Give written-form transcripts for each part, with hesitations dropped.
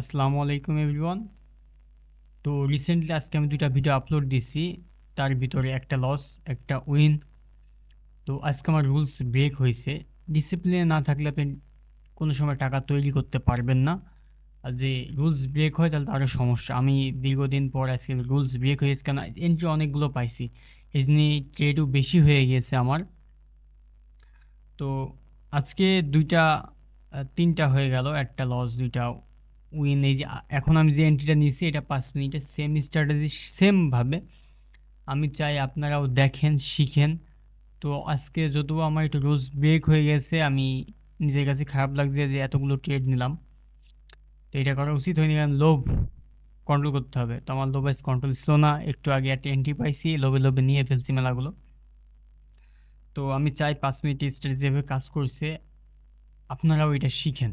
আসসালামু আলাইকুম এভরিওয়ান। তো রিসেন্টলি আজকে আমি ২টা ভিডিও আপলোড দিছি। তার ভিতরে একটা লস, একটা উইন। তো আজকে আমার রুলস ব্রেক হইছে। ডিসিপ্লিনে না থাকলে আপনি কোনো সময় টাকা তৈরি করতে পারবেন না। আর যে রুলস ব্রেক হয় তাহলে তো আরও সমস্যা। আমি দীর্ঘদিন পর আজকে রুলস ব্রেক হয়েছে কেন এন্ট্রি অনেকগুলো পাইছি। এজন্য ট্রেডও বেশি হয়ে গিয়েছে আমার। তো আজকে ২টা ৩টা হয়ে গেল। একটা লস, ২টা উইন। এই যে এখন আমি যে এন্ট্রিটা নিয়েছি এটা ৫ মিনিটের সেম স্ট্র্যাটেজি সেমভাবে। আমি চাই আপনারাও দেখেন, শিখেন। তো আজকে যদিও আমার একটু রুলস ব্রেক হয়ে গেছে, আমি নিজের কাছে খারাপ লাগছে যে এতগুলো ট্রেড নিলাম। তো এটা করা উচিত হয়নি, কারণ লোভ কন্ট্রোল করতে হবে। তো আমার লোভ আজ কন্ট্রোল ছিল না। একটু আগে একটা এন্ট্রি পাইছি, লোভে লোভে নিয়ে ফেলছি মেলাগুলো। তো আমি চাই ৫ মিনিট স্ট্র্যাটেজি যেভাবে কাজ করছে আপনারাও এটা শিখেন,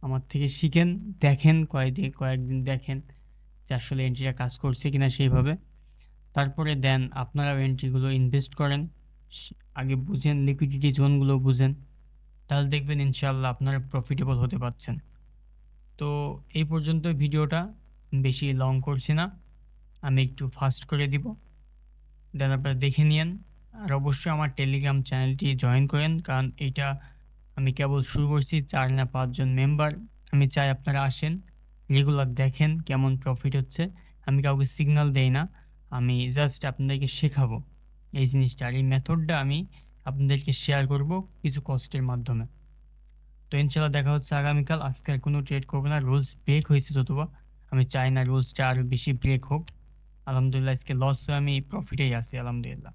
আমার থেকে শিখেন, দেখেন, কয়েকদিন দেখেন যে আসলে এন্ট্রিটা কাজ করছে কিনা সেইভাবে। তারপরে দেন আপনারাও এন্ট্রিগুলো ইনভেস্ট করেন। আগে বুঝেন, লিকুইডিটি জোনগুলো বুঝেন, তাহলে দেখবেন ইনশাআল্লাহ আপনারা প্রফিটেবল হতে পারছেন। তো এই পর্যন্ত ভিডিওটা, বেশি লং করছি না, আমি একটু ফাস্ট করে দিব, দেন আপনারা দেখে নিয়েন। আর অবশ্যই আমার টেলিগ্রাম চ্যানেলটি জয়েন করেন, কারণ এইটা আমি কেবল শুরু করছি, ৪ না ৫ জন মেম্বার। আমি চাই আপনারা আসেন, রেগুলার দেখেন কেমন প্রফিট হচ্ছে। আমি কাউকে সিগন্যাল দেই না, আমি জাস্ট আপনাদেরকে শেখাবো এই জিনিসটা। আর এই মেথডটা আমি আপনাদেরকে শেয়ার করব কিছু কষ্টের মাধ্যমে। তো ইনশাল্লাহ দেখা হচ্ছে আগামীকাল। আজকে আর কোনো ট্রেড করবো না, রুলস ব্রেক হয়েছে যতবা। আমি চাই না রুলসটা আরও বেশি ব্রেক হোক। আলহামদুলিল্লাহ আজকে লস হয়ে আমি প্রফিটেই আছি, আলহামদুলিল্লাহ।